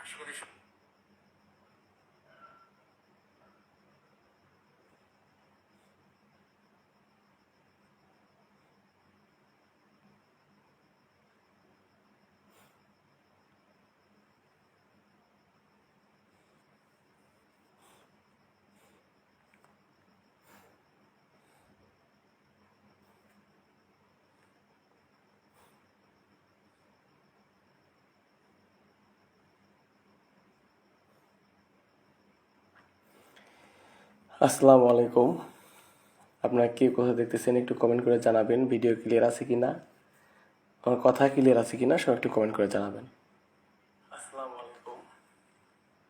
আশা করি আসসালামু আলাইকুম। আপনারা কে কোথা দেখতেছেন একটু কমেন্ট করে জানাবেন। ভিডিও ক্লিয়ার আছে কিনা, আমার কথা ক্লিয়ার আছে কিনা সব একটু কমেন্ট করে জানাবেন। আসসালামু আলাইকুম।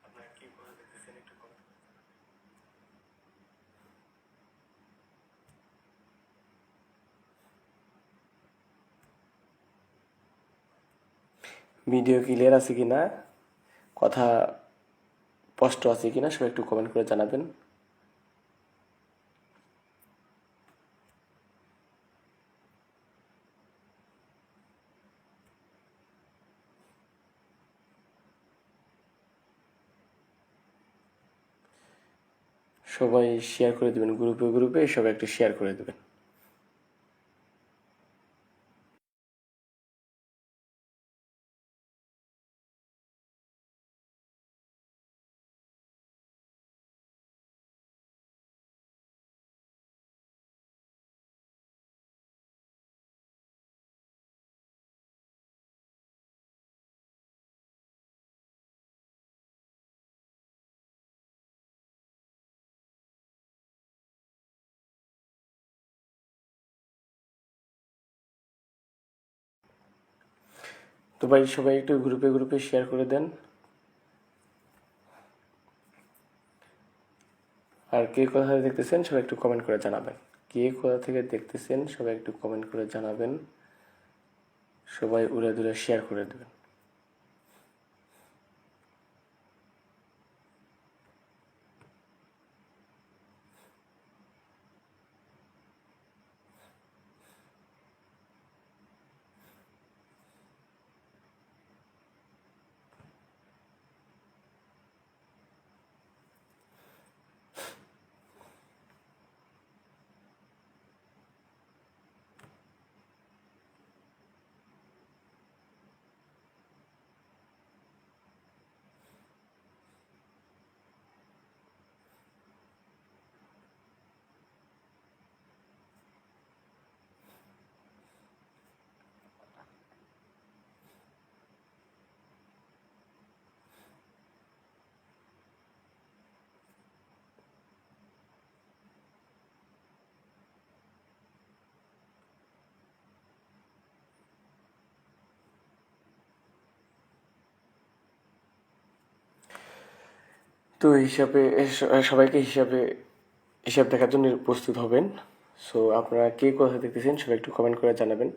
আপনারা কে কোথা দেখতেছেন একটু কমেন্ট। ভিডিও ক্লিয়ার আছে কিনা, কথা স্পষ্ট আছে কিনা সব একটু কমেন্ট করে জানাবেন। সবাই শেয়ার করে দেবেন, গ্রুপে গ্রুপে সবাই একটু শেয়ার করে দেবেন। তো ভাই সবাই একটু গ্রুপে গ্রুপে শেয়ার করে দেন। আর কে কোথা থেকে দেখতেছেন সবাই একটু কমেন্ট করে জানাবেন। কে কোথা থেকে দেখতেছেন সবাই একটু কমেন্ট করে জানাবেন। সবাই উড়ে দূরে শেয়ার করে দেবেন। তো হিসাবে সবাইকে হিসাব দেখার জন্য প্রস্তুত হবেন। সো আপনারা কে কোথা দেখতেছেন সবাই একটু কমেন্ট করে জানাবেন।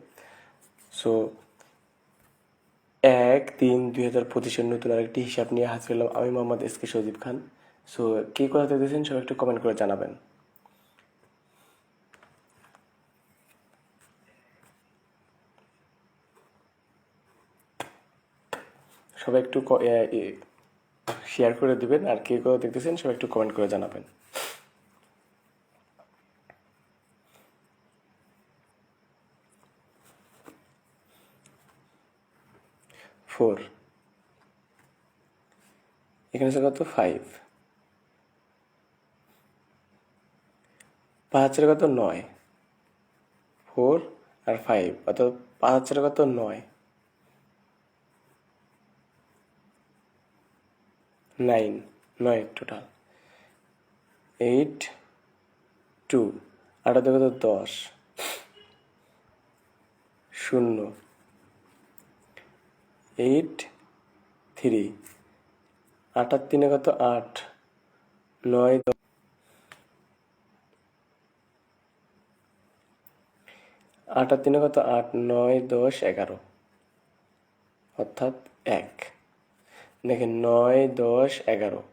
সো 1-3-2025 নতুন আরেকটি হিসাব নিয়ে হাজির হলাম আমি মোহাম্মদ এস কে সজীব খান। সো কে কোথা দেখতেছেন সবাই একটু কমেন্ট করে জানাবেন। সবাই একটু শেয়ার করে দিবেন। আর কে কোথা দেখতেছেন সবাই একটু কমেন্ট করে জানাবেন। 4, এখানে আছে কত? 5, 5 কত? 9, 4 আর 5 অর্থাৎ 5 কত? 9, 9 টোটাল। 8, 2 8 কত? 10, 0, 8, 3 8 আর 3 কত? 8, 9, 8 আর 3 কত? 8, 9, 10, 11 অর্থাৎ 1। দেখেন 9, 10, 11,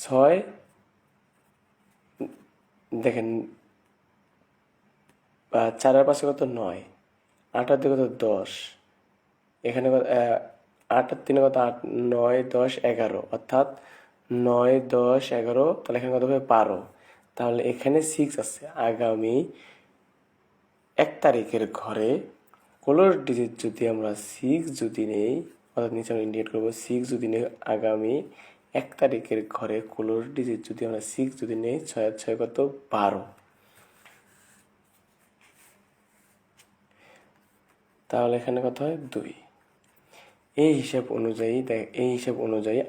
6 দেখেন 4 আর 5 কত? 9, 8 আর 2 কত 10, এখানে 8 আর 3 কত 8, 9 10 11, অর্থাৎ 9 10 11, তাহলে এখানে কত হবে 12। তাহলে এখানে 6 আছে। আগামী 1 তারিখের ঘরে কোলোর ডিজিট যদি আমরা 6 যদি নেই, অর্থাৎ নিচে আমরা ইন্ডিকেট করবো 6 যদি নেই, আগামী 1 তারিখের ঘরে কোলোর ডিজিট যদি আমরা 6 যদি নেই, 6 আর 6 কত 12, তাহলে এখানে কত হয় 2। এই হিসাব অনুযায়ী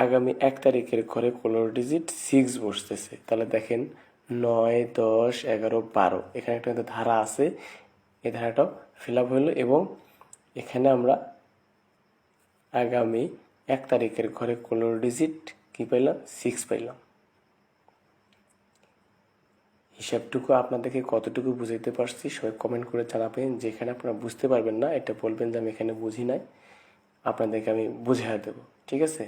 আগামী 1 তারিখের ঘরে কোলোর ডিজিট 6 বসতেছে। তাহলে দেখেন 9 10 11 12, এখানে একটা ধারা আছে, এই ধারাটাও ফিল আপ হইলো এবং এখানে আমরা আগামী 1 তারিখের ঘরে কোলোর ডিজিট কি পাইলাম 6 পাইলাম। হিসাবটুকু আপনাদেরকে কতটুকু বুঝাইতে পারছি সবাই কমেন্ট করে জানাবেন। যেখানে আপনারা বুঝতে পারবেন না এটা বলবেন যে আমি এখানে বুঝি নাই, আপনাদেরকে আমি বুঝিয়ে দেবো, ঠিক আছে।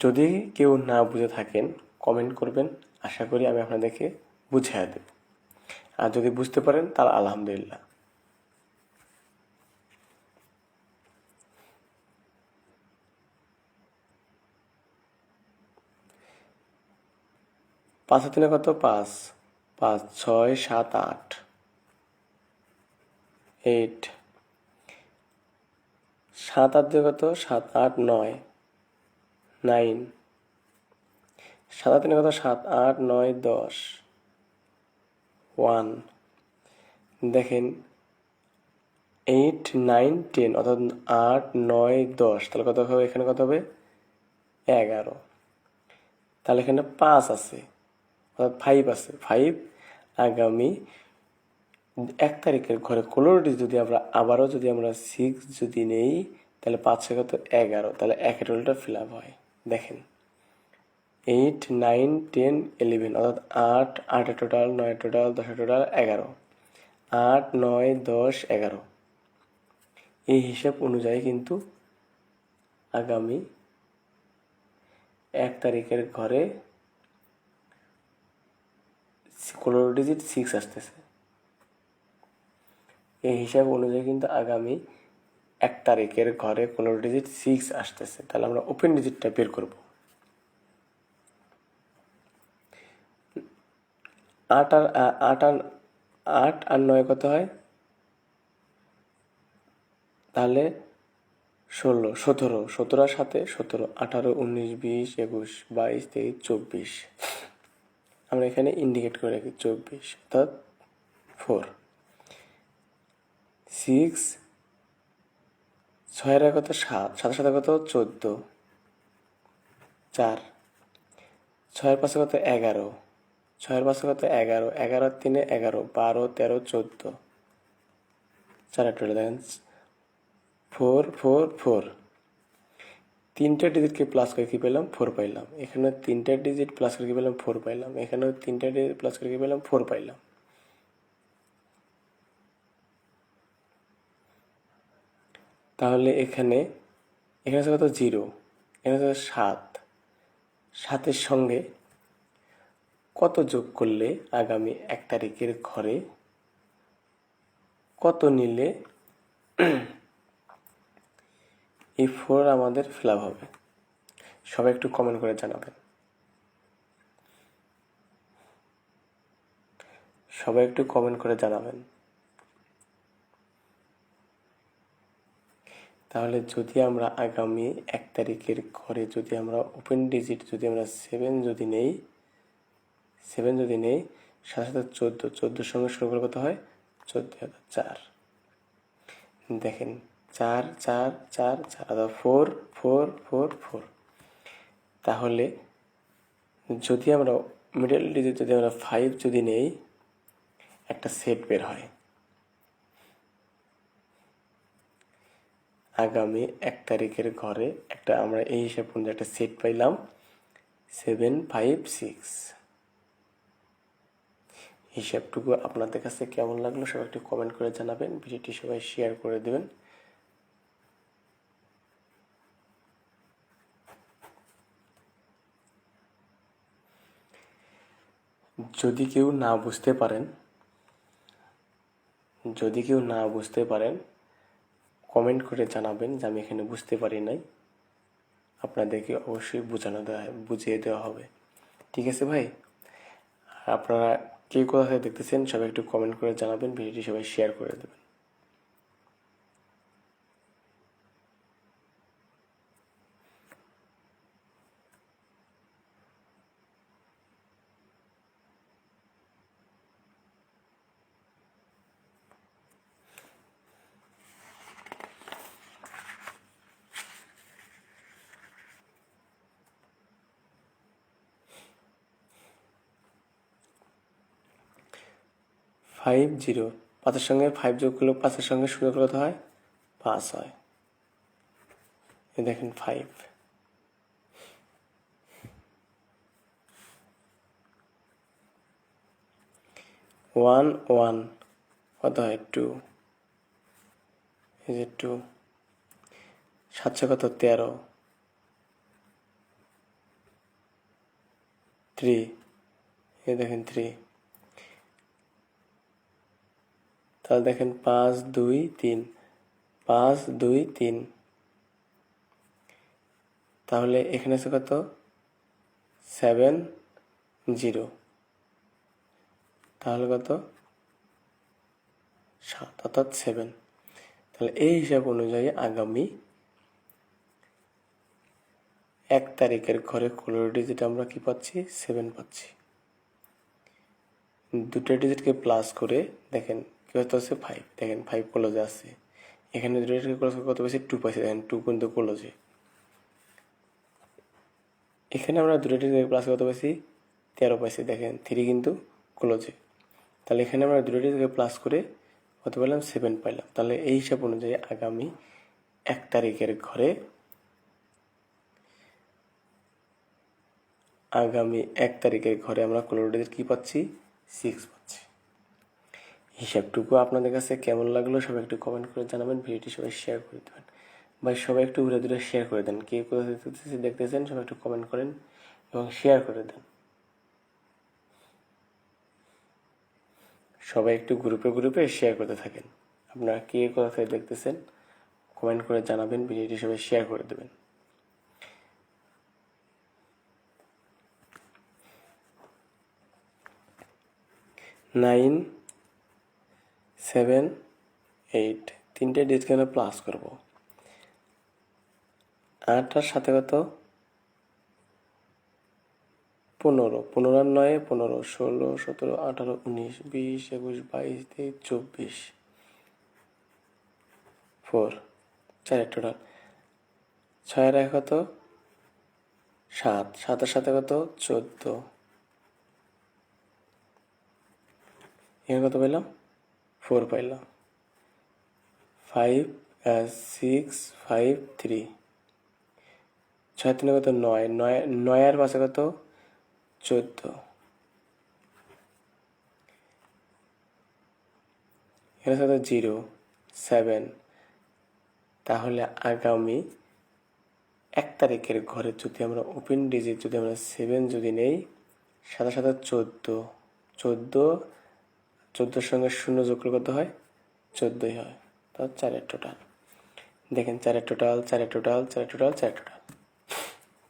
যদি কেউ না বুঝে থাকেন কমেন্ট করবেন, আশা করি আমি আপনাদেরকে বুঝিয়ে দেব। আর যদি বুঝতে পারেন তাহলে আলহামদুলিল্লাহ। পাঁচ আর তিনে কত 5, 5 6 7 8, 8, 7 আর 2 কত 7 8 9, 9, 7 আর 3 কত 7 8 9 10, 1। দেখেন 8 9 10, অর্থাৎ 8 9 10, তাহলে কত হবে এখানে কত হবে 11। তাহলে এখানে 5 আছে, অর্থাৎ 5 আছে। 5 আগামী 1 তারিখের ঘরে কোলোরটি যদি আমরা আবারও যদি আমরা 6 যদি নেই, তাহলে 5 কত 11, তাহলে 1 টোটালটা ফিল আপ হয়। দেখেন 8 9 10 11, অর্থাৎ 8 8 টোটাল, 9 টোটাল, 10 টোটাল 11, 8 9 10 11। এই হিসাব অনুযায়ী কিন্তু আগামী 1 তারিখের ঘরে কোলোর ডিজিট 6 আসতেছে। এই হিসাব অনুযায়ী কিন্তু আগামী 1 তারিখের ঘরে কোলোর ডিজিট 6 আসতেছে। তাহলে আমরা ওপেন ডিজিটটা বের করব। 8 আর 9 কত হয়, তাহলে 16 17, 17 আর 7 17, 18 19 20 21 22 23 24, আমরা এখানে ইন্ডিকেট করে রাখি 24, অর্থাৎ 4। 6 6 এর কত 7, 7 7 কত 14, 4, 6 এর পাশে কত 11, 6 এর পাশে কত 11, 11 আর 3 11, 12 13 14, 4 টোটাল দেখেন 4 4 4। 3টে ডিজিটকে প্লাস করে কি পেলাম 4 পাইলাম। এখানে 3টে ডিজিট প্লাস করে কি পেলাম 4 পাইলাম। এখানেও 3টে ডিজিট প্লাস করে কি পেলাম 4 পাইলাম। তাহলে এখানে আছে কত 0, এখানে আছে 7, 7-এর সঙ্গে কত যোগ করলে আগামী 1 তারিখের ঘরে কত নিলে এই 4 আমাদের ফিল আপ হবে। সবাই একটু কমেন্ট করে জানাবেন। সবাই একটু কমেন্ট করে জানাবেন। তাহলে যদি আমরা আগামী 1 তারিখের ঘরে যদি আমরা ওপেন ডিজিট যদি আমরা 7 যদি নেই, 7 যদি নেই, 7 7 14, 14 সঙ্গে শুরু করে কত হয় 14 4। দেখেন 4 4 4 4, 4 4 4 4। তাহলে যদি আমরা মিডল ডিজিট যদি আমরা 5 যদি নেই, একটা সেট বের হয়। আগামী 1 তারিখের ঘরে একটা আমরা এই হিসাব অনুযায়ী একটা সেট পাইলাম 756। হিসাবটুকু আপনাদের কাছে কেমন লাগলো সবাই একটু কমেন্ট করে জানাবেন, ভিডিওটি সবাই শেয়ার করে দেবেন। যদি কেউ না বুঝতে পারেন কমেন্ট করে জানাবেন যে আমি এখানে বুঝতে পারি নাই, আপনাদেরকে অবশ্যই বুঝিয়ে দেওয়া হবে। ঠিক আছে ভাই? আর আপনারা কে কোথা থেকে দেখতেছেন সবাই একটু কমেন্ট করে জানাবেন, ভিডিওটি সবাই শেয়ার করে দেবেন। ফাইভ জিরো, 5-এর সঙ্গে 5 যোগ করলে 5-এর সঙ্গে 0 কত হয়? 5 হয়। এই দেখেন 5। 1 1 কত হয়? 2। এই যে 2। 7 কত? 13। 3। এই দেখেন 3। তাহলে দেখেন 5 2 3, 5 2 3। তাহলে এখানে আছে কত? 7 0। তাহলে কত? 7, অর্থাৎ 7। তাহলে এই হিসাব অনুযায়ী আগামী 1 তারিখের ঘরে 16 ডিজিট আমরা কি পাচ্ছি? 7 পাচ্ছি। দুটো ডিজিটকে প্লাস করে দেখেন কি হতে আছে? 5। দেখেন 5 ক্লোজে আছে। এখানে দুটো ডিজিটকে ক্লোজ করে কত পাইছি? 2 পাইছি। দেখেন 2 কিন্তু ক্লোজে। এখানে আমরা দুটো ডিজিটকে প্লাস কত পাইছি? 13 পাইছি। দেখেন 3 কিন্তু ক্লোজে। তাহলে এখানে আমরা দুটো ডিজিটকে প্লাস করে কত পেলাম? 7 পাইলাম। তাহলে এই হিসাব অনুযায়ী আগামী 1 তারিখের ঘরে আমরা 16 ডিজিট কি পাচ্ছি? 6 পাচ্ছি। হিসাবটুকু আপনাদের কাছে কেমন লাগলো সবাই একটু কমেন্ট করে জানাবেন, ভিডিওটি সবাই শেয়ার করে দেবেন। ভাই সবাই একটু ঘুরে ঘুরে শেয়ার করে দেন, কে কোথা দেখতেছেন সবাই একটু কমেন্ট করেন এবং শেয়ার করে দেন। সবাই একটু গ্রুপে শেয়ার করতে থাকেন। আপনারা কে কোথা থেকে দেখতেছেন কমেন্ট করে জানাবেন, ভিডিওটি সবাই শেয়ার করে দেবেন। নাইন 7 8, তিনটে ডিজিটকে আমরা প্লাস করব। 8 আর সাথে কত? 15। 15 আর 9 15, 16 17 18 19 20 21 22 23 24। 4 4 টোটাল। 6 আর 1 কত? 7। 7 এর সাথে কত? 14। এখানে কত পেলাম? 4 পাইলাম। 5 6 5 3। 6 3 কত? 9। 9 আর 5 কত? 14। এখানে কত? 0 7। তাহলে আগামী 1 তারিখের ঘরে যদি আমরা ওপেন ডিজিট যদি আমরা 7 যদি নেই, সাথে সাথে 14। 14 সঙ্গে 0 যোগ করলে কত হয়? 14 হয়। তা 4 টোটাল। দেখেন 4 টোটাল 4 টোটাল 4 টোটাল 4 টোটাল।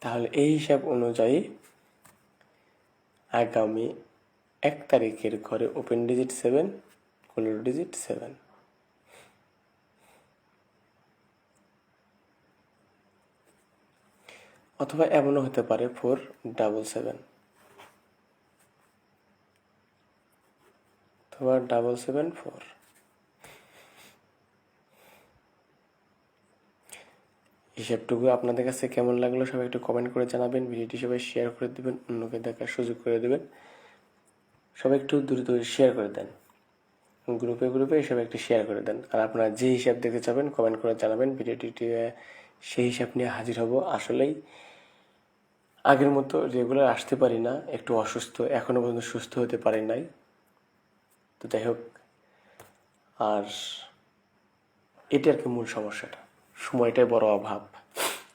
তাহলে এই হিসাব অনুযায়ী আগামী 1 তারিখের ঘরে ওপেন ডিজিট 7, ক্লোজ ডিজিট 7। অথবা এমনও হতে পারে 477 অথবা 774। হিসাবটুকু আপনাদের কাছে কেমন লাগলো সবাই একটু কমেন্ট করে জানাবেন, ভিডিওটি সবাই শেয়ার করে দেবেন, অন্যকে দেখার সুযোগ করে দেবেন। সবাই একটু দ্রুত শেয়ার করে দেন। গ্রুপে গ্রুপে এসব একটু শেয়ার করে দেন। আর আপনারা যে হিসাব দেখতে চাবেন কমেন্ট করে জানাবেন, ভিডিওটি সেই হিসাব নিয়ে হাজির হব। আসলেই আগের মতো রেগুলার আসতে পারি না, একটু অসুস্থ, এখনো পর্যন্ত সুস্থ হতে পারি নাই। তো যাই হোক, আর এটা আর কি মূল সমস্যাটা, সময়টাই বড় অভাব।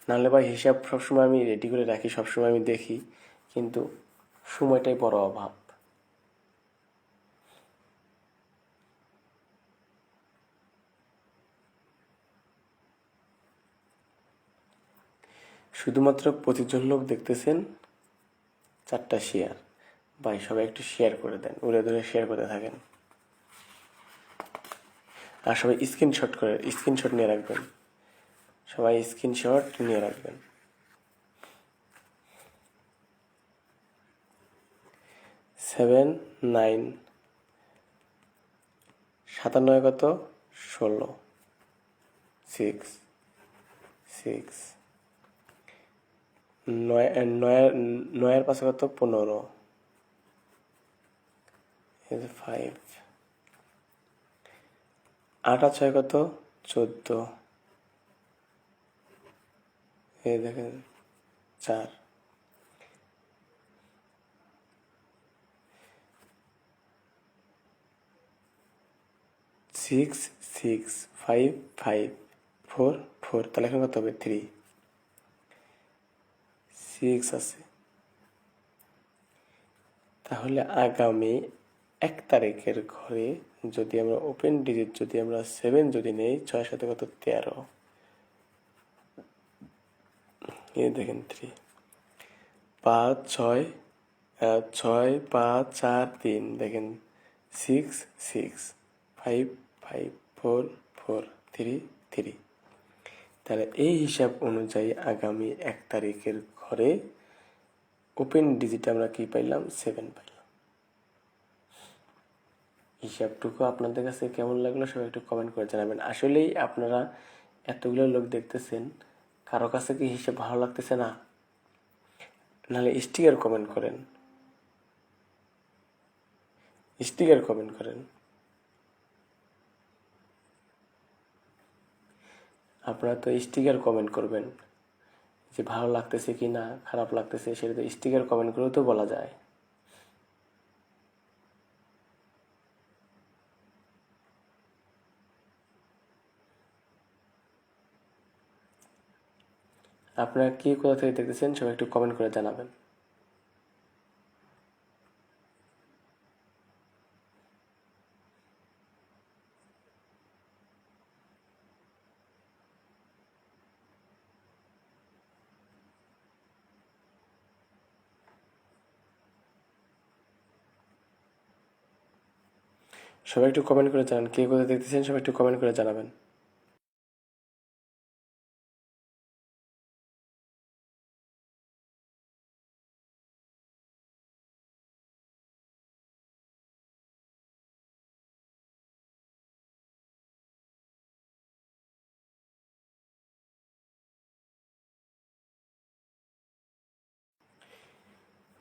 নাহলে ভাই হিসাব সবসময় আমি রেডি করে রাখি, সবসময় আমি দেখি, কিন্তু সময়টাই বড় অভাব। শুধুমাত্র 25 জন লোক দেখতেছেন, 4টা শেয়ার। ভাই সবাই একটু শেয়ার করে দেন, উড়ে ধরে শেয়ার করতে থাকেন। আর সবাই স্ক্রিনশট নিয়ে রাখবেন, সবাই স্ক্রিনশট নিয়ে রাখবেন। 7 9 97 কত, 16 6 6 নয়ের পাশে কত, 15 5 8 আর 6 কত, 14 এই দেখেন 4 6 6 5 5 4 4, তাহলে এখন কত হবে, 3 6 আছে। তাহলে আগামী 1 তারিখের ঘরে যদি আমরা ওপেন ডিজিট যদি আমরা 7 যদি নেই, 6 সাথে কত, 13, এই দেখেন 3 5 6 6 5 4 3, দেখেন 6 6 5 5 4 4 3 3। তাহলে এই হিসাব অনুযায়ী আগামী 1 তারিখের ঘরে ওপেন ডিজিটে আমরা কি পাইলাম, 7 পাইলাম। হিসাবটুকু আপনাদের কাছে কেমন লাগলো সবাই একটু কমেন্ট করে জানাবেন। আসলেই আপনারা এতগুলো লোক দেখতেছেন, কারো কাছে কি হিসাব ভালো লাগতেছে না? নাহলে স্টিকার কমেন্ট করেন, স্টিকার কমেন্ট করেন। আপনারা তো স্টিকার কমেন্ট করবেন যে ভালো লাগতেছে কি না, খারাপ লাগতেছে, সেটা তো স্টিকার কমেন্ট করেও তো বলা যায়। আপনারা কি কোথা থেকে দেখতেছেন সবাই একটু কমেন্ট করে জানাবেন। সবাই একটু কমেন্ট করে জানান, কে কোথা দেখতেছেন সবাই একটু কমেন্ট করে জানাবেন।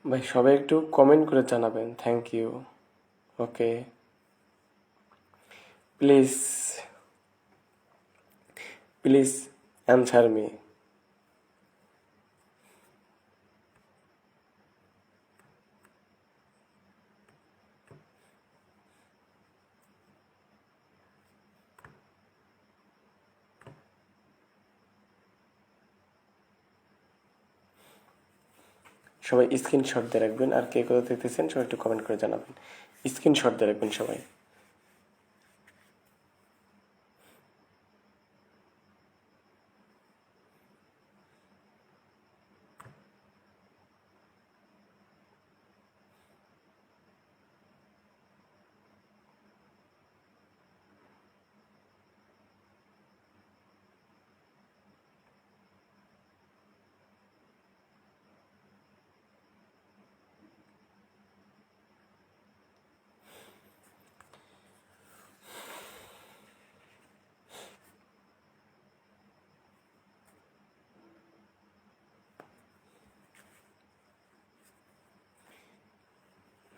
ভাই সবাই একটু কমেন্ট করে জানাবেন, thank you. Okay, please please answer me. সবাই স্ক্রিনশট দিয়ে রাখবেন, আর কে কোথা দেখতেছেন সবাই একটু কমেন্ট করে জানাবেন, স্ক্রিনশট দিয়ে রাখবেন সবাই।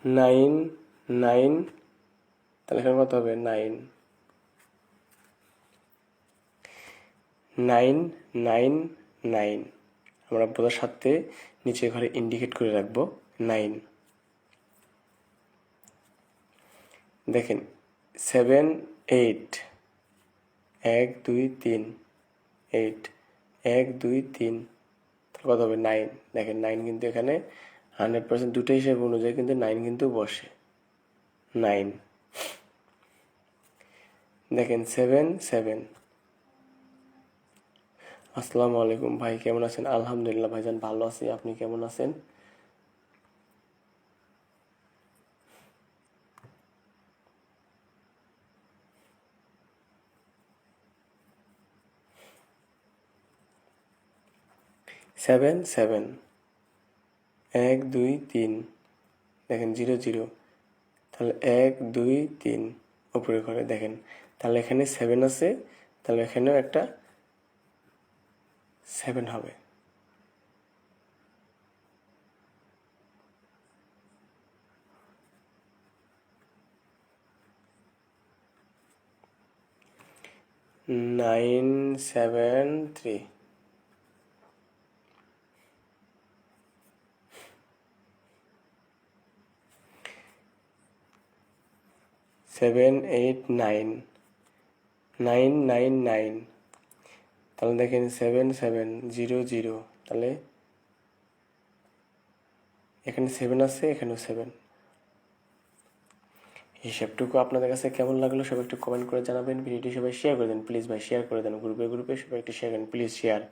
নাইন 9 তাহলে এখানে কত হবে 9 9 9 9। আমরা বোঝার সাথে নিচে ঘরে ইন্ডিকেট করে রাখবো 9। দেখেন 7 8 1 2 3 8 1 2 3, তাহলে কত হবে 9। দেখেন 9 কিন্তু এখানে 100% দুটো হিসাব অনুযায়ী কিন্তু 9 কিন্তু বসে 9। দেখেন 7 7। আসসালামু আলাইকুম ভাই, কেমন আছেন? আলহামদুলিল্লাহ ভাইজান, ভালো আছি। আপনি কেমন আছেন? Seven seven 1 2 3। দেখেন 0 0, তাহলে 1 2 3 উপরে করে দেখেন, তাহলে এখানে 7 আছে, তাহলে এখানেও একটা 7 হবে। নাইন 7 3। 7 8 9 9 9 9, তাহলে দেখেন 7 7 0 0, তাহলে এখানে 7 আছে, এখানেও 7। হিসাবটুকু আপনাদের কাছে কেমন লাগলো সবাই একটু কমেন্ট করে জানাবেন। ভিডিওটি সবাই শেয়ার করে দেন প্লিজ ভাই, শেয়ার করে দেন গ্রুপে গ্রুপে, সবাই একটু শেয়ার করেন প্লিজ, শেয়ার।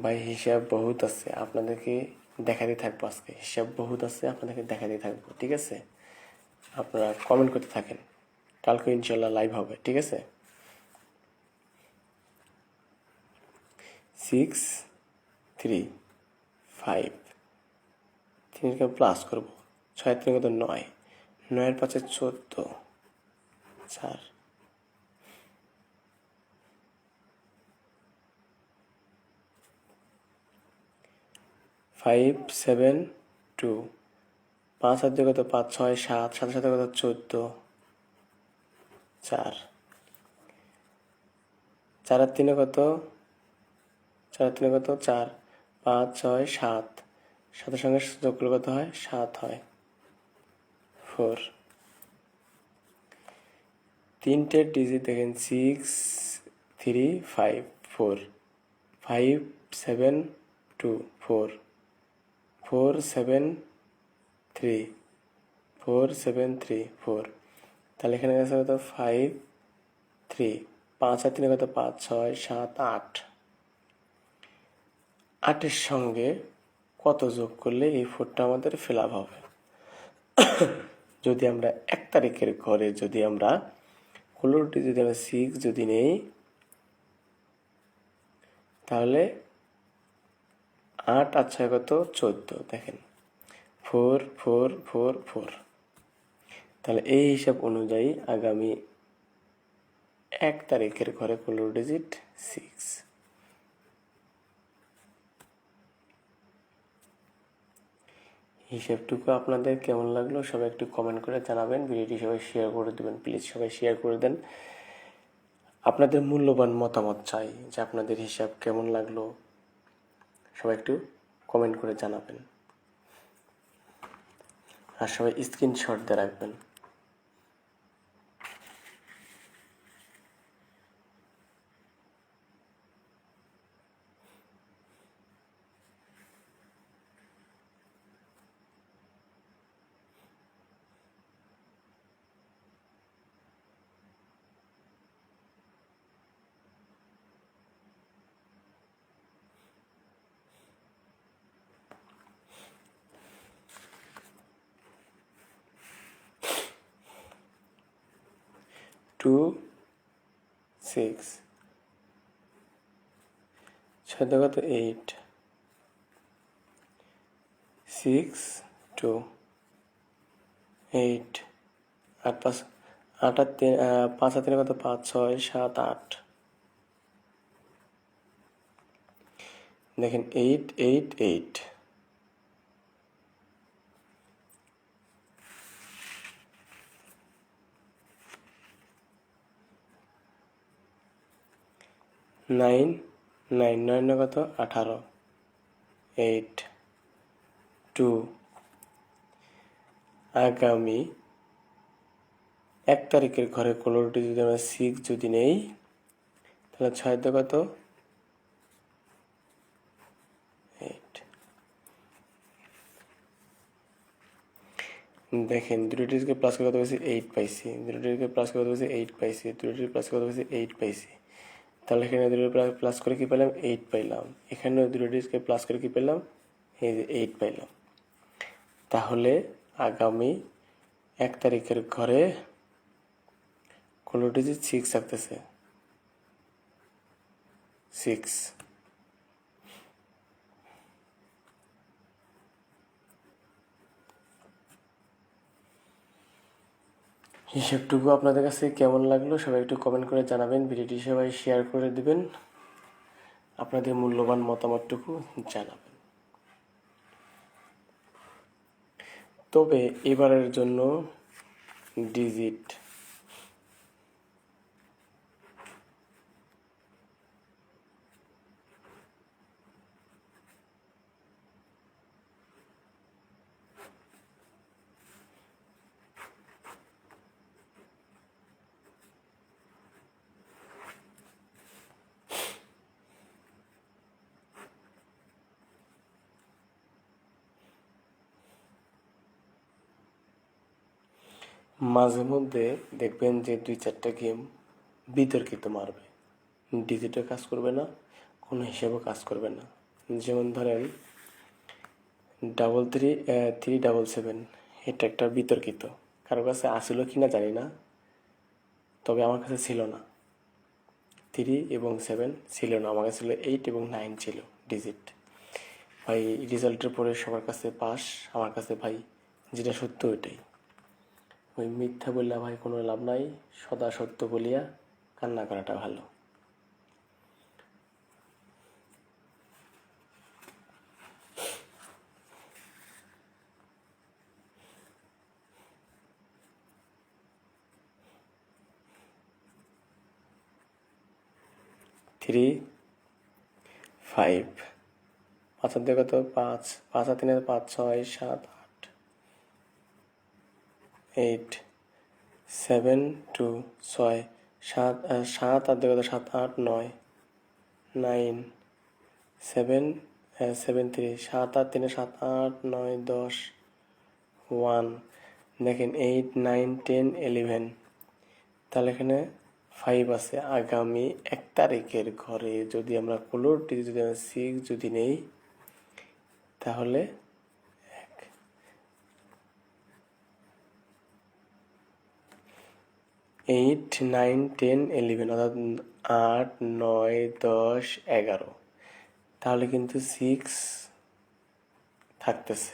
ভাই হিসাব বহুত আছে, আপনাদেরকে দেখাতে থাকবো আজকে। হিসাব বহুত আছে, আপনাদেরকে দেখাতে থাকবো, ঠিক আছে? আপনারা কমেন্ট করতে থাকেন, কালকে ইনশাল্লাহ লাইভ হবে, ঠিক আছে? 6 3 5, 3 প্লাস করবো, 6 3 কত 9, 9 5 14 4, 5 7 2, 5 আর 2 কত 5 6 7, 7 7 কত 14 4, 4 আর 3 কত, 4 আর 3 কত 4, 5 6 7, 7 সঙ্গে যোগ করলে কত হয় 7 হয় 4। তিনটে ডিজিট দেখেন 6 3 5 4, 5 7 2 4, 4 7 3, 4 7 3 4, তাহলে এখানে গেছে কত 5 3, 5 আর 3 কত 5 6 7 8, 8-এর সঙ্গে কত যোগ করলে এই 4টা আমাদের ফিল আপ হবে? যদি আমরা 1 তারিখের ঘরে যদি আমরা 16টি যদি আমরা 6 যদি নেই, তাহলে 8 আর 6 কত 14, দেখেন 4 4 4 4, তাহলে এই হিসাব অনুযায়ী আগামী 1 তারিখের ঘরে 16 ডিজিট 6। হিসাবটুকু আপনাদের কেমন লাগলো সবাই একটু কমেন্ট করে জানাবেন। ভিডিওটি সবাই শেয়ার করে দেবেন প্লিজ, সবাই শেয়ার করে দেন। আপনাদের মূল্যবান মতামত চাই যে আপনাদের হিসাব কেমন লাগলো, সবাই একটু কমেন্ট করে জানাবেন। আর সবাই স্ক্রিনশট দিয়ে রাখবেন। টু 6, 6 কত 8, 6 2 8, 8 5 8 আর 3 5 আর 3 কত 5 6 7 8, দেখেন 8 8 8, 9 9 9 কত 18, 8 2, আগামী 1 তারিখের ঘরে 16টি যদি আমরা 6 যদি নেই তাহলে 6 কত 8। দেখেন দুটোটিকে প্লাস করে কত পাইছি 8 পাইছি, দুটোটিকে প্লাস করে কত পাইছি 8 পাইছি, দুটোটিকে প্লাস করে কত পাইছি 8 পাইছি। তাহলে এখানে দুটো প্লাস করে কি পেলাম 8 পাইলাম, এখানেও দুটোটিকে প্লাস করে কি পেলাম এই যে 8 পাইলাম। তাহলে আগামী 1 তারিখের ঘরে 16টি 6 থাকতেছে 6। হিসেবটুকু আপনাদের কাছে কেমন লাগলো সবাই একটু কমেন্ট করে জানাবেন, ভিডিওটি সবাই শেয়ার করে দিবেন, আপনাদের মূল্যবান মতামতটুকু জানাবেন। তবে এবারের জন্য ডিজিট মাঝে মধ্যে দেখবেন যে 2-4টা গেম বিতর্কিত মারবে, ডিজিটও কাজ করবে না, কোনো হিসাবও কাজ করবে না। যেমন ধরেন 3-3-7, এটা একটা বিতর্কিত, কারো কাছে আসিল কি না জানি না, তবে আমার কাছে ছিল না। 3 এবং 7 ছিল না, আমার কাছে ছিল 8 এবং 9 ছিল ডিজিট। ভাই রেজাল্টের পরে সবার কাছে পাস, আমার কাছে ভাই যেটা সত্য ওইটাই। ওই মিথ্যা বললে ভাই কোনো লাভ নাই, সদা সত্য বলিয়া কান্না করাটা ভালো। থ্রি 5, 5 আর 2 কত 5, 5 আর 3 5 6 7 8, 8 7 2 6 7 7 আর 2 কত 7 8 9 9 7 7 3 7 আর 3 7 8 9 10 1। দেখেন 8 9 10 11, তাহলে এখানে 5 আছে। আগামী 1 তারিখের ঘরে যদি আমরা 16টি যদি আমরা 6 যদি নেই তাহলে 8 9 10 11, অর্থাৎ 8 9 10 11, তাহলে কিন্তু 6 থাকতেছে।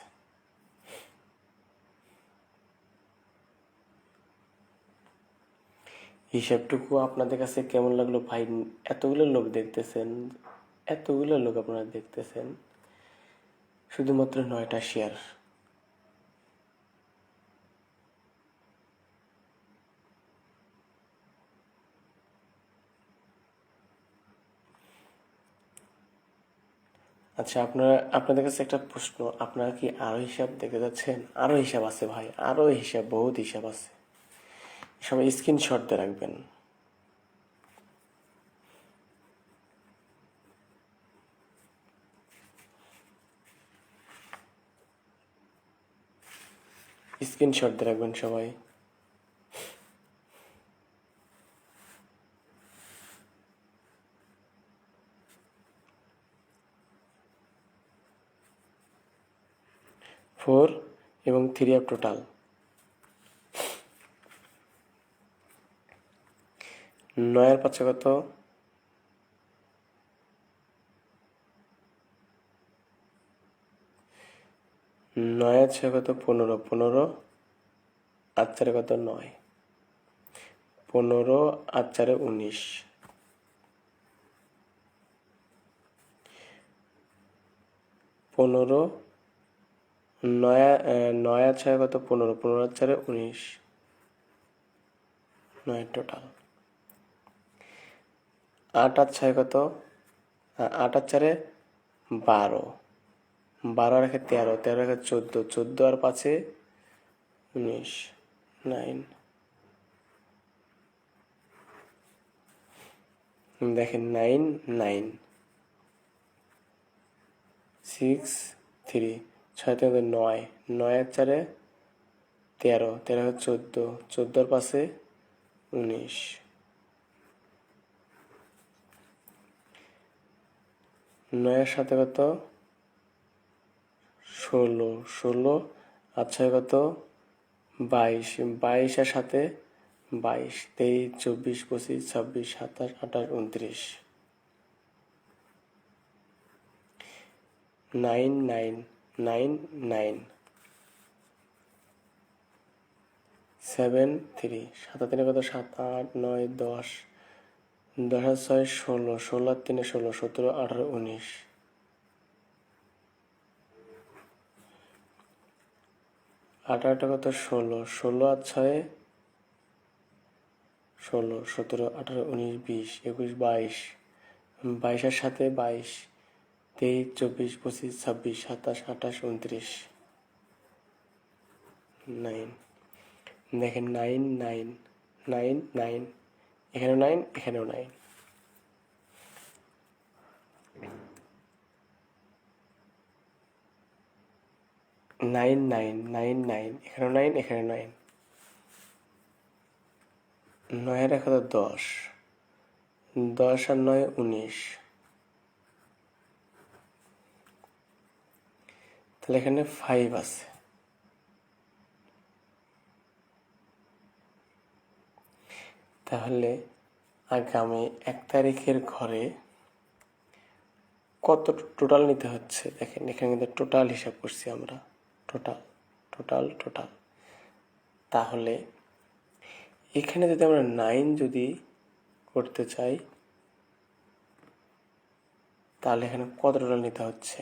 হিসাবটুকু আপনাদের কাছে কেমন লাগলো ভাই? এতগুলো লোক দেখতেছেন, এতগুলো লোক আপনারা দেখতেছেন, শুধুমাত্র 9টা শেয়ার। আচ্ছা আপনাদের কাছে একটা প্রশ্ন, আপনারা কি আরো হিসাব দেখতে যাচ্ছেন? আরো হিসাব আছে ভাই, আরো হিসাব, বহুত হিসাব আছে, সবাই স্ক্রিনশট দিয়ে রাখবেন। স্ক্রিনশট দিয়ে রাখবেন সবাই। ফোর এবং 3 আপ টোটাল 9 আর 5 কত 9 আর 6 কত 15, 15 আর 4 কত 9, 15 আর 4 19, 15, 9 আর 6 কত? 15, 15 আর 4 19, 9 টোটাল। 8 আর 6 কত? 8 আর 4 12, 12 আর 1 13, 13 আর 1 14, 14 আর 5 19, 9। দেখেন 9 9, 6 3, 6 3 9, 9 আর 4 13, 13 আর 14, 14 আর 5 19, 9 আর 7 কত? 16, 16 আর 6 কত? 22, 22 আর 7 22, 23 24 25 26 27 28 29, 9 9 9 9, 7 3, 7 আর 3 কত? 7 8 9 10, 10 আর 6 16, 16 আর 3 16, 17 18 19, 8 8 কত? 16, 16 আর 6 16, 17 18 19 20 21 22, 22 আর 7 22, 23 24 25 26 27 28 29, 9। দেখেন 9 9 9 9, এখানেও 9 এখানেও 9, 9 9 9 9, এখানেও 9 এখানেও 9, 9 আর 1 10, 10 আর 9 19, তাহলে এখানে 5 আছে। তাহলে আগামী 1 তারিখের ঘরে কত টোটাল নিতে হচ্ছে? দেখেন এখানে কিন্তু টোটাল হিসাব করছি আমরা, টোটাল টোটাল টোটাল। তাহলে এখানে যদি আমরা 9 যদি করতে চাই, তাহলে এখানে কত টোটাল নিতে হচ্ছে?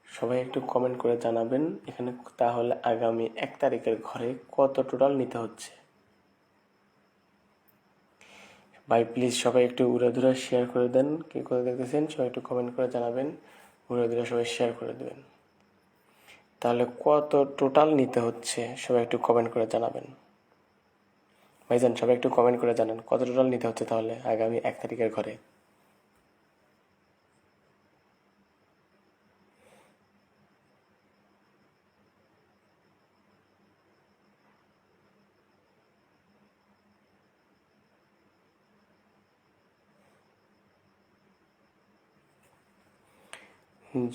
সবাই একটু কমেন্ট করে জানাবেন এখানে তাহলে আগামী 1 তারিখের ঘরে কত টোটাল নিতে হচ্ছে। ভাই প্লিজ সবাই একটু উড়াধুরা শেয়ার করে দেন, কে করে দেখতেছেন সবাই একটু কমেন্ট করে জানাবেন, উড়াধুরা সবাই শেয়ার করে দেবেন। তাহলে কত টোটাল নিতে হচ্ছে সবাই একটু কমেন্ট করে জানাবেন। ভাইজান সবাই একটু কমেন্ট করে জানান কত টোটাল নিতে হচ্ছে তাহলে আগামী 1 তারিখের ঘরে।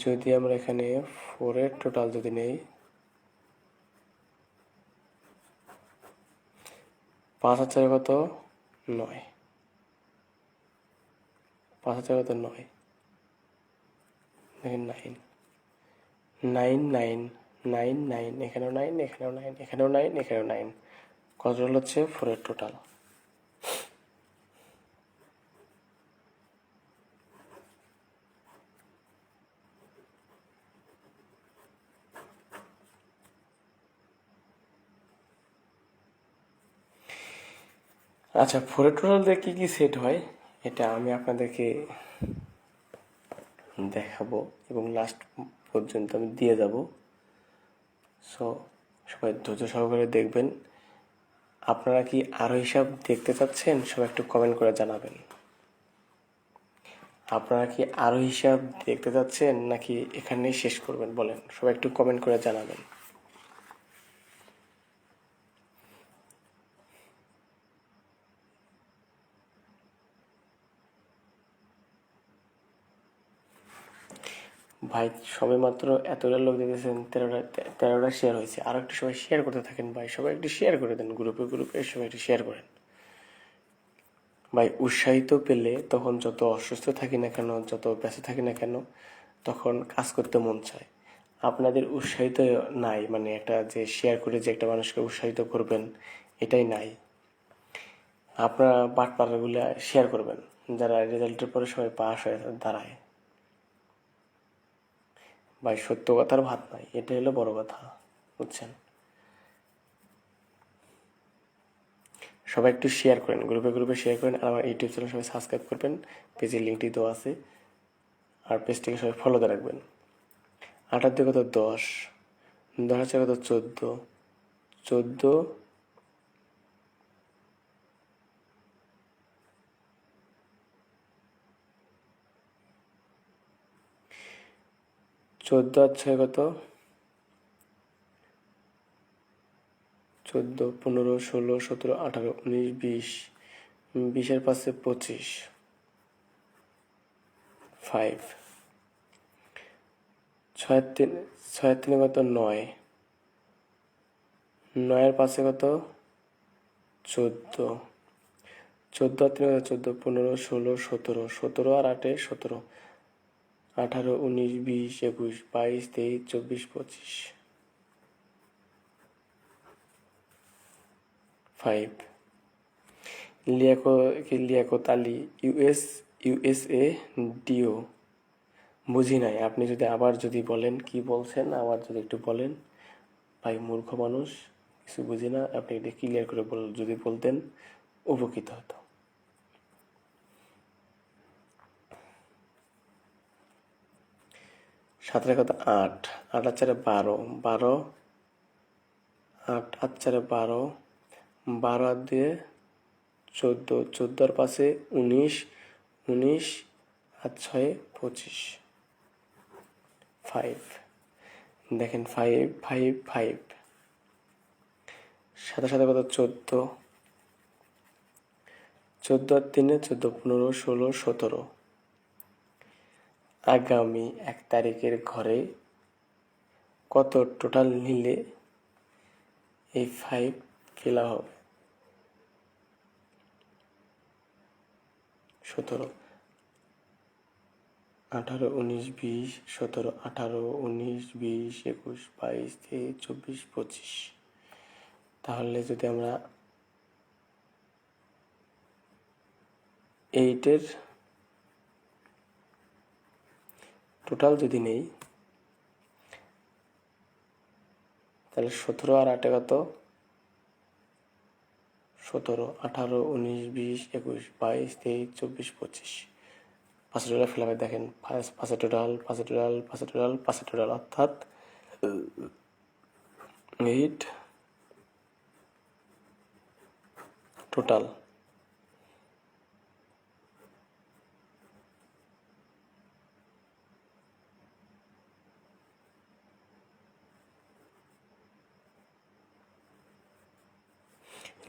যদি আমরা এখানে 4 এর টোটাল যদি নেই, 5 আর 4 কত? 9, 5 আর 4 কত? 9, দেখেন 9 9 9 9 9, এখানেও 9 এখানেও 9 এখানেও 9 এখানেও 9, কত টোটাল হচ্ছে? 4 এর টোটাল। আচ্ছা 4 এর টোটাল দিয়ে কী কী সেট হয় এটা আমি আপনাদেরকে দেখাবো এবং লাস্ট পর্যন্ত আমি দিয়ে যাব। সো সবাই ধৈর্য সহকারে দেখবেন। আপনারা কি আরও হিসাব দেখতে চাচ্ছেন? সবাই একটু কমেন্ট করে জানাবেন। আপনারা কি আরও হিসাব দেখতে চাচ্ছেন নাকি এখানেই শেষ করবেন বলেন? সবাই একটু কমেন্ট করে জানাবেন। ভাই সবে মাত্র এতটা লোক দেখেছেন, 13টা শেয়ার হয়েছে। আরও একটু সবাই শেয়ার করতে থাকেন ভাই, সবাই একটু শেয়ার করে দেন, গ্রুপে গ্রুপে সবাই একটু শেয়ার করেন ভাই। উৎসাহিত পেলে তখন যত অসুস্থ থাকি না কেন, যত ব্যস্ত থাকি না কেন, তখন কাজ করতে মন চায়। আপনাদের উৎসাহিত নাই, মানে একটা যে শেয়ার করে যে একটা মানুষকে উৎসাহিত করবেন, এটাই নাই। আপনারা বাটপাড়াগুলো শেয়ার করবেন, যারা রেজাল্টের পরে সবাই পাস হয়ে দাঁড়ায়। ভাই সত্য কথার ভাত নাই, এটা হলো বড় কথা, বুঝছেন? সবাই একটু শেয়ার করেন, গ্রুপে গ্রুপে শেয়ার করেন। আর আমার ইউটিউব চ্যানেল সবাই সাবস্ক্রাইব করবেন, পেজের লিঙ্কটি দেওয়া আছে। আর পেজটিকে সবাই ফলোতে রাখবেন। 8 দিয়ে কত 10, 10 হচ্ছে কত 14, 14 14 হচ্ছে কত 14, 15, 16, 17, 18, 19, 20, 20-এর পাশে 25, 5, 6-3 কত 9, 9-এর পাশে কত 14, 14 আর 3 কত 14, 15, 16, 17, 17 আর 8-এ 17, 18, 19, 20, 21, 22, 23, 24, 25, 5, লিয়াকত আলী, USA ডিও। বুঝি নাই, আপনি যদি আবার যদি বলেন কি বলছেন, আবার যদি একটু বলেন। ভাই মূর্খ মানুষ, কিছু বুঝি না, আপনি এটা ক্লিয়ার করে যদি বলতেন উপকৃত হতো। 17 কত 8, 8 আর 4 12, 12, 8 আর 4 12, 12 আর 2 14, 14 আর 5-এ 19, 19 আর 6-এ 25, 5, দেখেন 5, 5, 5, 7 কত 14, 14 আর 3-এ 14, 15, 16, 17, আগামী 1 তারিখের ঘরে কত টোটাল নিলে এই 5 ফেলা হবে? 17, 18, 19, 20, 17, 18, 19, 20, 21, 22, 23, 24, 25। তাহলে যদি আমরা 8-এর টোটাল যদি নেই, তাহলে 17 আর 8-এ কত 17, 18, 19, 20, 21, 22, 23, 24, 25। 5 টোটাল ফেলাবে, দেখেন 5 টোটাল, 5 টোটাল, 5 টোটাল, 5 টোটাল, অর্থাৎ 8 টোটাল।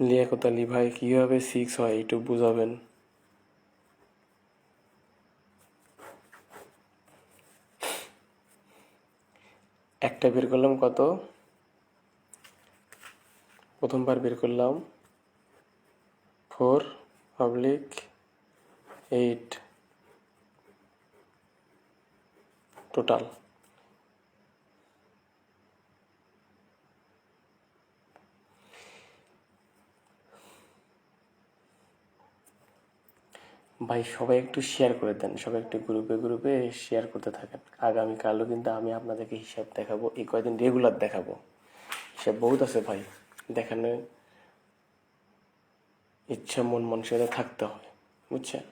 লিয়াকত আলী ভাই, কিভাবে 6 হয় একটু বুঝাবেন? একটা বের করলাম কত, প্রথমবার বের করলাম 4/8 টোটাল। ভাই সবাই একটু শেয়ার করে দেন, সবাই একটু গ্রুপে গ্রুপে শেয়ার করতে থাকেন। আগামীকালও কিন্তু আমি আপনাদেরকে হিসাব দেখাবো, এই কয়দিন রেগুলার দেখাবো। হিসাব বহুত আছে ভাই, দেখানোর ইচ্ছা মন মানসিকতা থাকতে হয়, বুঝছেন?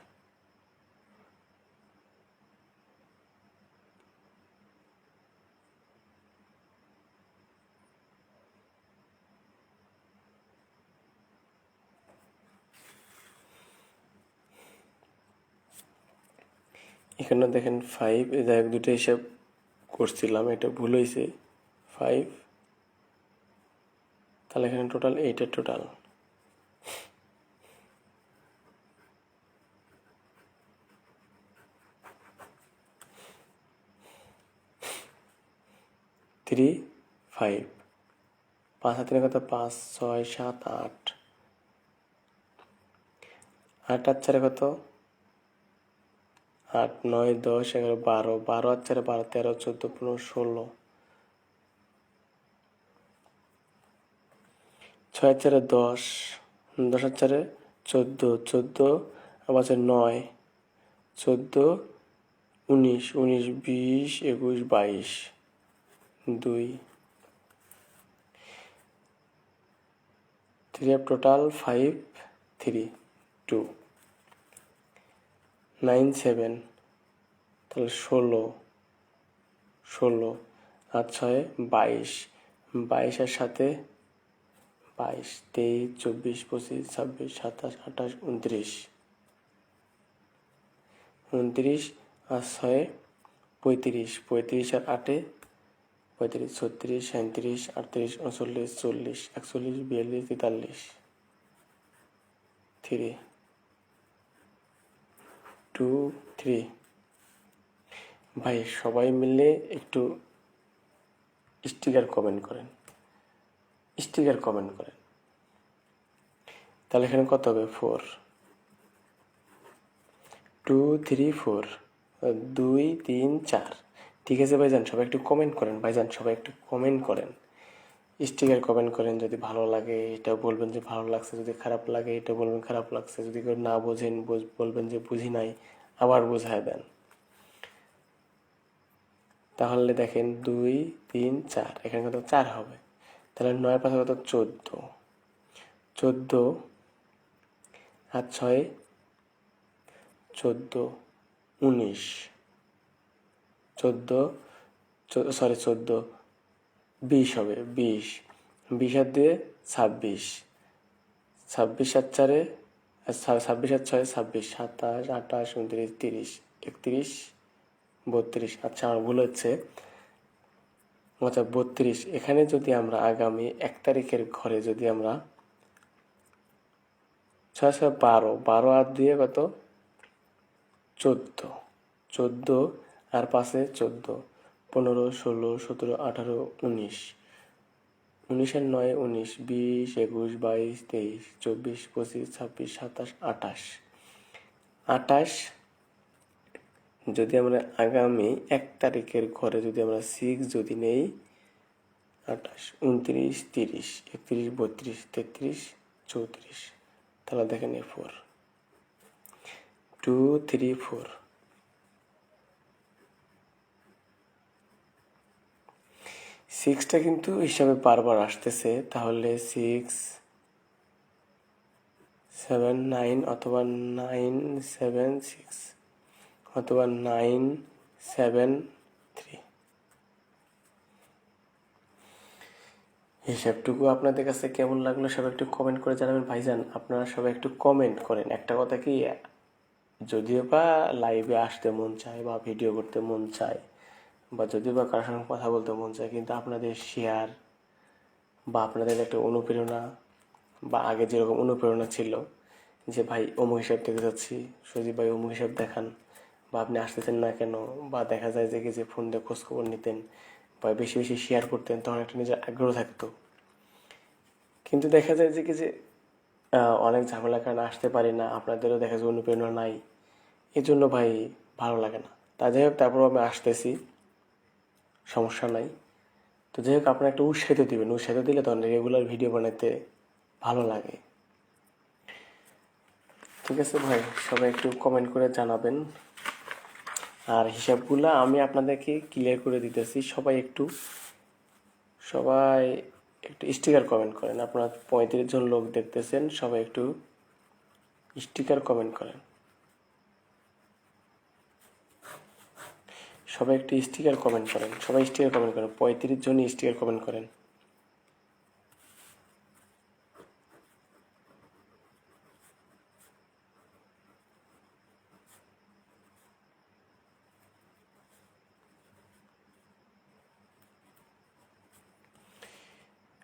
এখানে দেখেন 5, যাই হোক 2টা হিসাব করছিলাম, এটা ভুল হয়েছে 5, তাহলে এখানে টোটাল 8-এর টোটাল। থ্রি 5, 5 আর 3 কত 5, 6, 7, 8, 8 আর 4 কত 8, 9, 10, 11, 12, 12 আর 4 12, 13, 14, 15, 16, 6 আর 4 10, 10 আর 4 14 14 আবার আছে 9 14 19 19 20 21 22 2 3 of total 5 3 2 9 7 তাহলে 16 আর 6 22 22 আর সাথে 22 23 24 25 26 27 28 29 29 আর 6 35 35 আর 8 35 36 37 38 39 40 41 42 43 3 2 3 ভাই সবাই মিলে একটু স্টিকার কমেন্ট করেন তাহলে এখানে কত হবে 4 2 3 4 2 3 4 ঠিক আছে ভাইজান সবাই একটু কমেন্ট করেন স্টিকার কমেন্ট করেন যদি ভালো লাগে এটা বলবেন যে ভালো লাগছে যদি খারাপ লাগে এটা বলবেন খারাপ লাগছে যদি কেউ না বোঝেন বলবেন যে বুঝি নাই আবার বোঝায় দেন তাহলে দেখেন 2 3 4 এখানে কত 4 হবে তাহলে 9 পাশে কত 14 আর 6 14 19 14 20 হবে 20 আর 2 26 26 আর 4 26 আর 6 26 27 28 29 30 31 32 আচ্ছা আমার ভুল হচ্ছে আচ্ছা 32 এখানে যদি আমরা আগামী 1 তারিখের ঘরে যদি আমরা 6 6 12 আর 2 কত 14 আর 5 14 15 16 17 18 19 19 আর 9 19 20 21 22 23 24 25 26 27 28 28 যদি আমরা আগামী 1 তারিখের ঘরে যদি আমরা 6 যদি নেই 28 29 30 31 32 33 34 তাহলে দেখেন 4 2 3 4 6টা কিন্তু হিসাবে বারবার আসতেছে তাহলে 6 7 9 অথবা 9 7 6 অথবা 9 7 3 হিসাবটুকু আপনাদের কাছে কেমন লাগলো সবাই একটু কমেন্ট করে জানাবেন ভাইজান আপনারা সবাই একটু কমেন্ট করেন একটা কথা কি যদিও বা লাইভে আসতে মন চায় বা ভিডিও করতে মন চায় বা যদিও বা কারোর সঙ্গে কথা বলতে মন চায় কিন্তু আপনাদের শেয়ার বা আপনাদের একটা অনুপ্রেরণা বা আগে যেরকম অনুপ্রেরণা ছিল যে ভাই অমুক হিসাব থেকে যাচ্ছি সজীব ভাই অমুক হিসাব দেখান বা আপনি আসতেছেন না কেন বা দেখা যায় যে ফোন দিয়ে খোঁজখবর নিতেন বা বেশি বেশি শেয়ার করতেন তখন একটা নিজের আগ্রহ থাকতো কিন্তু দেখা যায় যে অনেক ঝামেলার কারণে আসতে পারি না আপনাদেরও দেখা যায় অনুপ্রেরণা নাই এই জন্য ভাই ভালো লাগে না তা যাই হোক তারপর আমি আসতেছি সমস্যা নাই তো যাই হোক আপনারা একটা উৎসাহিত দিবেন উৎসাহিত দিলে তখন রেগুলার ভিডিও বানাতে ভালো লাগে ঠিক আছে ভাই সবাই একটু কমেন্ট করে জানাবেন আর হিসাবগুলো আমি আপনাদেরকে ক্লিয়ার করে দিতেছি সবাই একটু স্টিকার কমেন্ট করেন আপনারা 35 জন লোক দেখতেছেন সবাই একটু স্টিকার কমেন্ট করেন সবাই 35 জনই স্টিকার কমেন্ট করেন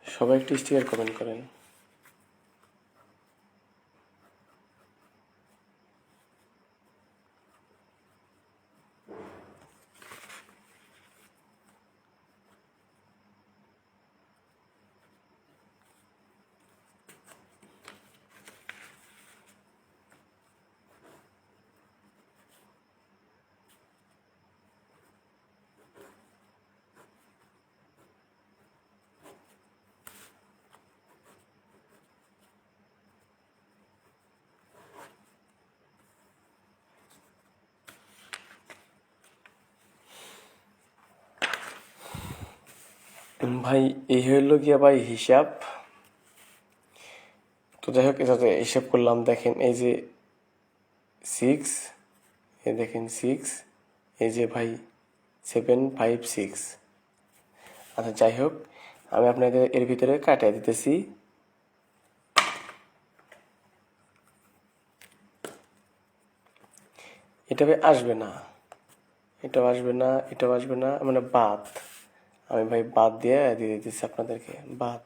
সবাই একটু স্টিকার কমেন্ট করেন ভাই এই হইলো গিয়া ভাই হিসাব। তো যাই হোক, এটাতে হিসাব করলাম, দেখেন এই যে 6, এই দেখেন 6, এই যে ভাই 756। আচ্ছা যাই হোক, আমি আপনাদের এর ভিতরে কাটিয়ে দিতেছি। এটা ভাই আসবে না, এটাও আসবে না, এটাও আসবে না, মানে বাদ। আমি ভাই বাদ দিয়ে দিতেছি আপনাদেরকে, বাদ।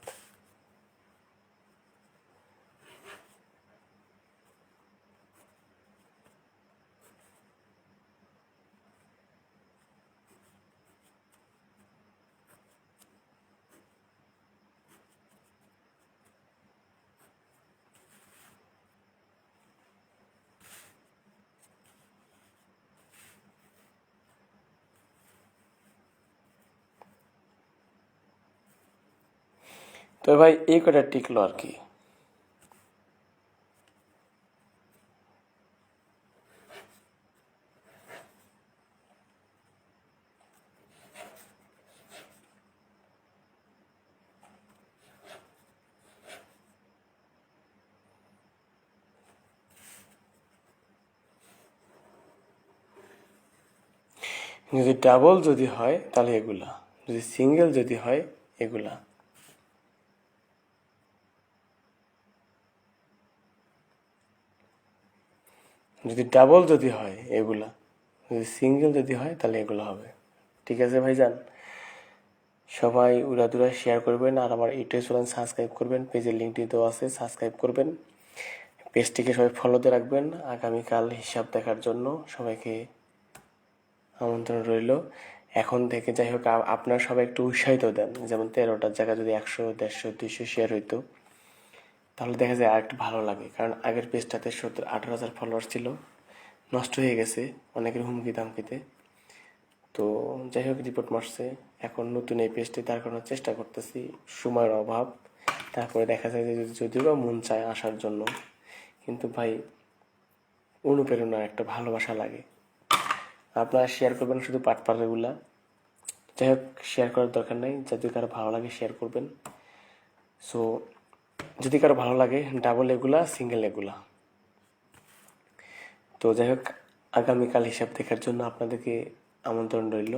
তো ভাই এই কটা টিকলো আর কি। যদি ডাবল যদি হয় তাহলে এগুলা, যদি সিঙ্গেল যদি হয় এগুলা। যদি ডাবল যদি হয় এগুলা, যদি সিঙ্গেল যদি হয় তাহলে এগুলো হবে। ঠিক আছে ভাইজান, সবাই উড়াদুরা শেয়ার করবেন, আর আমার ইউটিউব চ্যানেল সাবস্ক্রাইব করবেন, পেজের লিঙ্কটি দেওয়া আছে, সাবস্ক্রাইব করবেন, পেজটিকে সবাই ফলোতে রাখবেন। আগামীকাল হিসাব দেখার জন্য সবাইকে আমন্ত্রণ রইল। এখন থেকে যাই হোক, আপনারা সবাই একটু উৎসাহিত দেন, যেমন 13টার জায়গায় যদি 100, 150, 200 শেয়ার হইতো তাহলে দেখা যায় আর একটু ভালো লাগে। কারণ আগের পেজটাতে 17-18 হাজার ফলোয়ার ছিল, নষ্ট হয়ে গেছে অনেকের হুমকি দামকিতে। তো যাই হোক, রিপোর্ট মারছে। এখন নতুন এই পেজটি দাঁড় করানোর চেষ্টা করতেছি, সময়ের অভাব। তারপরে দেখা যায় যে যদিও বা মন চায় আসার জন্য, কিন্তু ভাই অনুপ্রেরণার একটা ভালোবাসা লাগে। আপনারা শেয়ার করবেন শুধু পাটপাড়াগুলা। যাই হোক, শেয়ার করার দরকার নেই, যদি কারো ভালো লাগে শেয়ার করবেন। সো যদি কারো ভালো লাগে ডাবল এগুলা, সিঙ্গেল এগুলা। তো যাই হোক, আগামীকাল হিসাব দেখার জন্য আপনাদেরকে আমন্ত্রণ রইল।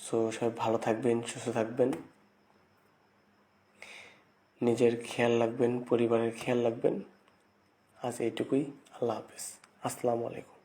সো সবাই ভালো থাকবেন, সুস্থ থাকবেন, নিজের খেয়াল রাখবেন, পরিবারের খেয়াল রাখবেন। আজ এইটুকুই। আল্লাহ হাফেজ, আসসালামু আলাইকুম।